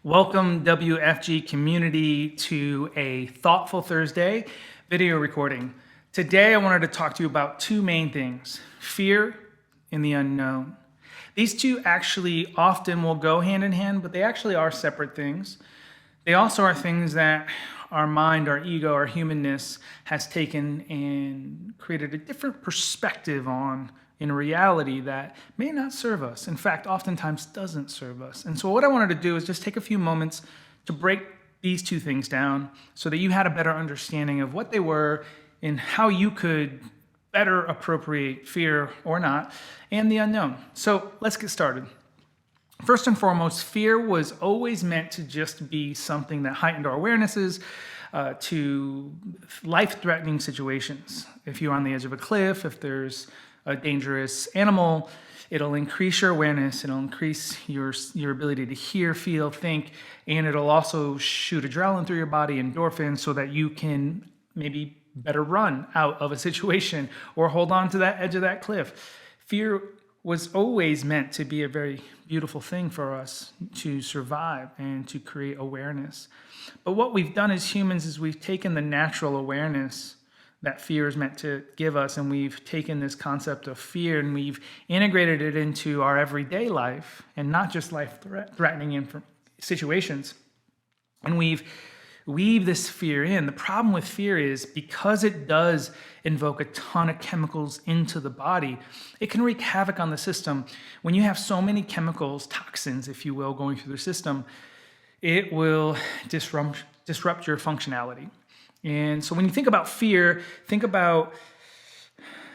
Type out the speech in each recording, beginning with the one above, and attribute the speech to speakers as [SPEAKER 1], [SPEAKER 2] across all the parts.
[SPEAKER 1] Welcome WFG community to a Thoughtful Thursday video recording. Today I wanted to talk to you about two main things, fear and the unknown. These two actually often will go hand in hand, but they actually are separate things. They also are things that our mind, our ego, our humanness has taken and created a different perspective on in reality that may not serve us. In fact, oftentimes doesn't serve us. And so what I wanted to do is just take a few moments to break these two things down so that you had a better understanding of what they were and how you could better appropriate fear or not and the unknown. So let's get started. First and foremost, fear was always meant to just be something that heightened our awarenesses to life-threatening situations. If you're on the edge of a cliff, if there's a dangerous animal, it'll increase your awareness, it'll increase your ability to hear, feel, think, and it'll also shoot adrenaline through your body, endorphins, so that you can maybe better run out of a situation or hold on to that edge of that cliff. Fear was always meant to be a very beautiful thing for us to survive and to create awareness. But what we've done as humans is we've taken the natural awareness that fear is meant to give us, and we've taken this concept of fear and we've integrated it into our everyday life and not just life-threatening situations. And we've weaved this fear in. The problem with fear is because it does invoke a ton of chemicals into the body, it can wreak havoc on the system. When you have so many chemicals, toxins, if you will, going through the system, it will disrupt your functionality. And so when you think about fear, think about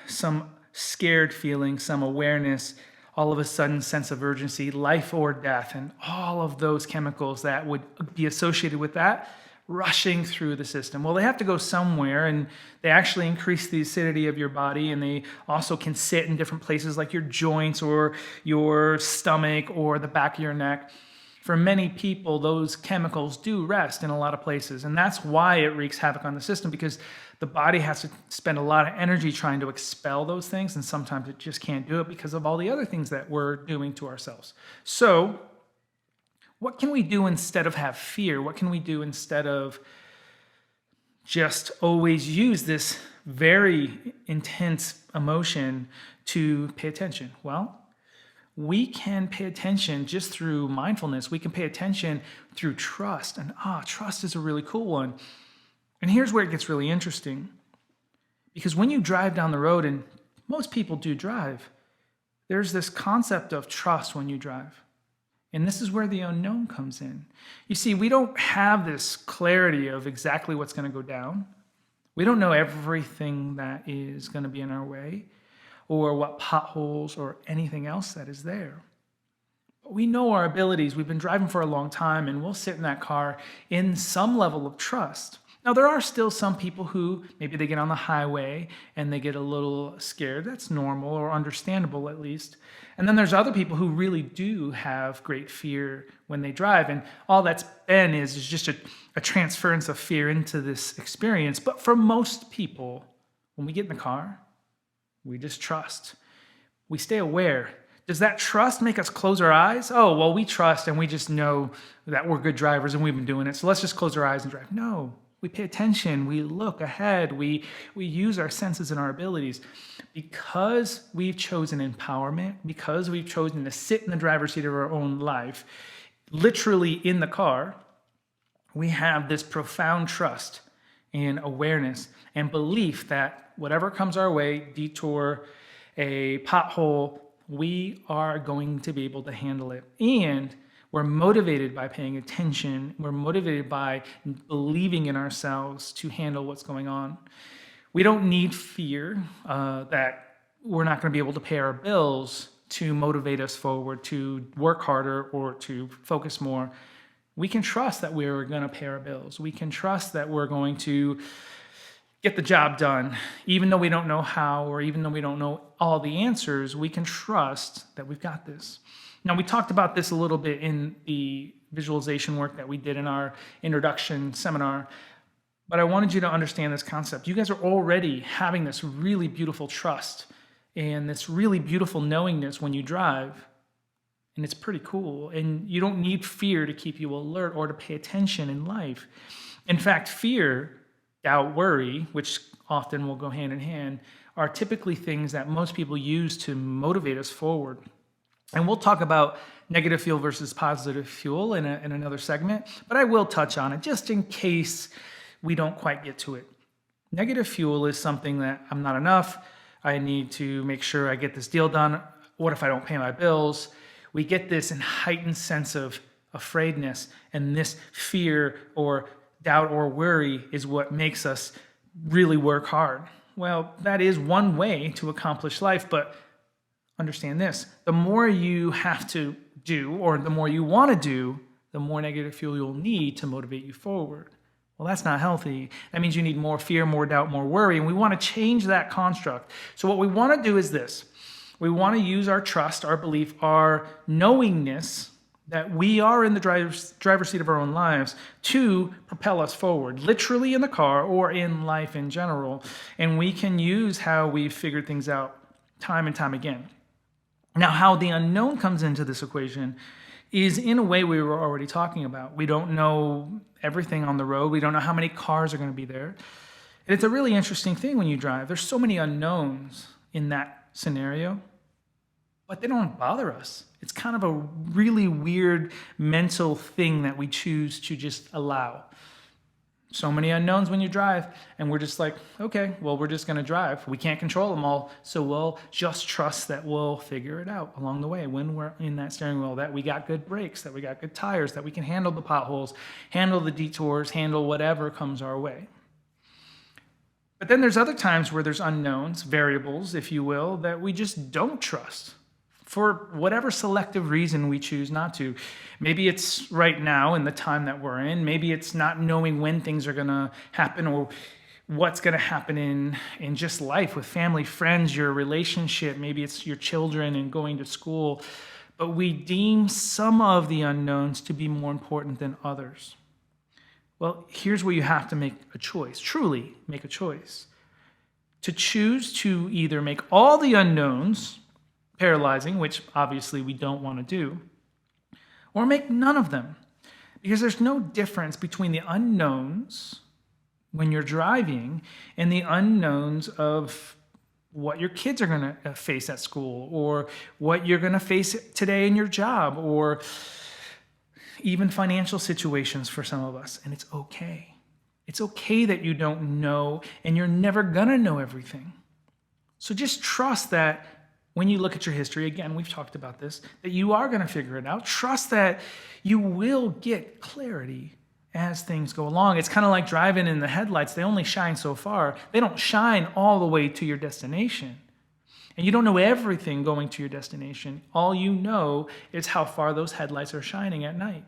[SPEAKER 1] some scared feeling, some awareness, all of a sudden sense of urgency, life or death, and all of those chemicals that would be associated with that rushing through the system. Well, they have to go somewhere, and they actually increase the acidity of your body, and they also can sit in different places like your joints or your stomach or the back of your neck. For many people, those chemicals do rest in a lot of places, and that's why it wreaks havoc on the system, because the body has to spend a lot of energy trying to expel those things, and sometimes it just can't do it because of all the other things that we're doing to ourselves. So, what can we do instead of have fear? What can we do instead of just always use this very intense emotion to pay attention? Well, we can pay attention just through mindfulness. We can pay attention through trust. And trust is a really cool one. And here's where it gets really interesting. Because when you drive down the road, and most people do drive, there's this concept of trust when you drive. And this is where the unknown comes in. You see, we don't have this clarity of exactly what's going to go down. We don't know everything that is going to be in our way, or what potholes or anything else that is there. But we know our abilities. We've been driving for a long time, and we'll sit in that car in some level of trust. Now, there are still some people who maybe they get on the highway and they get a little scared. That's normal or understandable, at least. And then there's other people who really do have great fear when they drive. And all that's been is just a transference of fear into this experience. But for most people, when we get in the car, we just trust. We stay aware. Does that trust make us close our eyes? Oh, well, we trust and we just know that we're good drivers and we've been doing it, so let's just close our eyes and drive. No, we pay attention. We look ahead. We use our senses and our abilities. Because we've chosen empowerment, because we've chosen to sit in the driver's seat of our own life, literally in the car, we have this profound trust and awareness and belief that whatever comes our way, detour, a pothole, we are going to be able to handle it. And we're motivated by paying attention. We're motivated by believing in ourselves to handle what's going on. We don't need fear that we're not going to be able to pay our bills to motivate us forward, to work harder, or to focus more. We can trust that we're going to pay our bills. We can trust that we're going to get the job done. Even though we don't know how, or even though we don't know all the answers, we can trust that we've got this. Now, we talked about this a little bit in the visualization work that we did in our introduction seminar, but I wanted you to understand this concept. You guys are already having this really beautiful trust and this really beautiful knowingness when you drive. And it's pretty cool. And you don't need fear to keep you alert or to pay attention in life. In fact, fear, doubt, worry, which often will go hand in hand, are typically things that most people use to motivate us forward. And we'll talk about negative fuel versus positive fuel in another segment, but I will touch on it just in case we don't quite get to it. Negative fuel is something that I'm not enough. I need to make sure I get this deal done. What if I don't pay my bills? We get this heightened sense of afraidness, and this fear or doubt or worry is what makes us really work hard. Well, that is one way to accomplish life, but understand this. The more you have to do, or the more you want to do, the more negative fuel you'll need to motivate you forward. Well, that's not healthy. That means you need more fear, more doubt, more worry, and we want to change that construct. So what we want to do is this. We want to use our trust, our belief, our knowingness that we are in the driver's seat of our own lives to propel us forward, literally in the car or in life in general. And we can use how we've figured things out time and time again. Now, how the unknown comes into this equation is in a way we were already talking about. We don't know everything on the road. We don't know how many cars are going to be there. And it's a really interesting thing when you drive. There's so many unknowns in that scenario, but they don't bother us. It's kind of a really weird mental thing that we choose to just allow. So many unknowns when you drive, and we're just like, okay, well, we're just going to drive. We can't control them all, so we'll just trust that we'll figure it out along the way when we're in that steering wheel, that we got good brakes, that we got good tires, that we can handle the potholes, handle the detours, handle whatever comes our way. But then there's other times where there's unknowns, variables, if you will, that we just don't trust for whatever selective reason we choose not to. Maybe it's right now in the time that we're in. Maybe it's not knowing when things are going to happen or what's going to happen in just life with family, friends, your relationship. Maybe it's your children and going to school. But we deem some of the unknowns to be more important than others. Well, here's where you have to make a choice, truly make a choice. To choose to either make all the unknowns paralyzing, which obviously we don't want to do, or make none of them. Because there's no difference between the unknowns when you're driving and the unknowns of what your kids are going to face at school, or what you're going to face today in your job, or even financial situations for some of us. And it's okay. It's okay that you don't know, and you're never going to know everything. So just trust that when you look at your history, again, we've talked about this, that you are going to figure it out. Trust that you will get clarity as things go along. It's kind of like driving in the headlights. They only shine so far. They don't shine all the way to your destination. And you don't know everything going to your destination. All you know is how far those headlights are shining at night.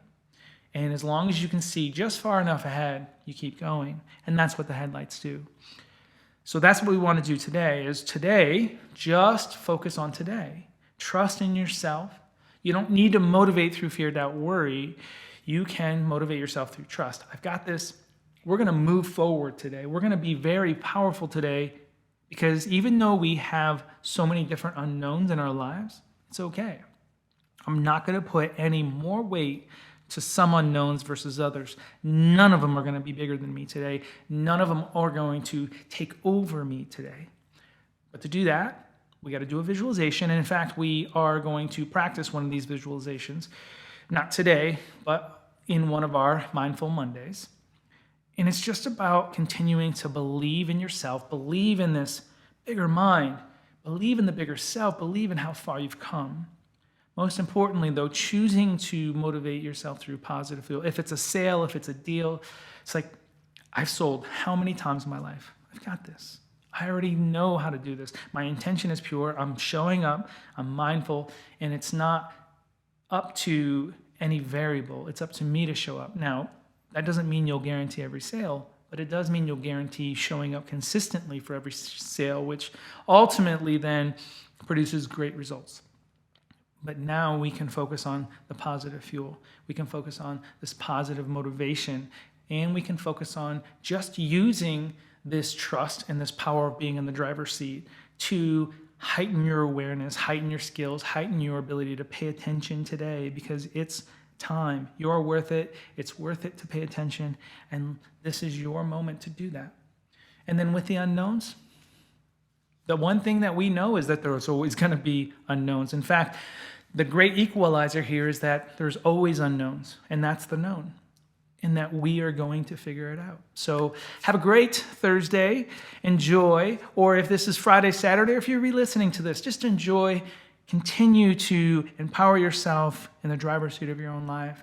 [SPEAKER 1] And as long as you can see just far enough ahead, you keep going. And that's what the headlights do. So that's what we want to do today, is today, just focus on today. Trust in yourself. You don't need to motivate through fear, doubt, worry. You can motivate yourself through trust. I've got this. We're going to move forward today. We're going to be very powerful today, because even though we have so many different unknowns in our lives, it's okay. I'm not going to put any more weight to some unknowns versus others. None of them are going to be bigger than me today. None of them are going to take over me today. But to do that, we got to do a visualization. And in fact, we are going to practice one of these visualizations, not today, but in one of our Mindful Mondays. And it's just about continuing to believe in yourself, believe in this bigger mind, believe in the bigger self, believe in how far you've come. Most importantly, though, choosing to motivate yourself through positive fuel. If it's a sale, if it's a deal, it's like, I've sold how many times in my life? I've got this. I already know how to do this. My intention is pure. I'm showing up. I'm mindful. And it's not up to any variable. It's up to me to show up. Now, that doesn't mean you'll guarantee every sale, but it does mean you'll guarantee showing up consistently for every sale, which ultimately then produces great results. But now we can focus on the positive fuel. We can focus on this positive motivation, and we can focus on just using this trust and this power of being in the driver's seat to heighten your awareness, heighten your skills, heighten your ability to pay attention today, because it's time. You're worth it. It's worth it to pay attention. And this is your moment to do that. And then with the unknowns, the one thing that we know is that there's always going to be unknowns. In fact, the great equalizer here is that there's always unknowns, and that's the known, and that we are going to figure it out. So have a great Thursday. Enjoy. Or if this is Friday, Saturday, or if you're re-listening to this, just enjoy. Continue to empower yourself in the driver's seat of your own life.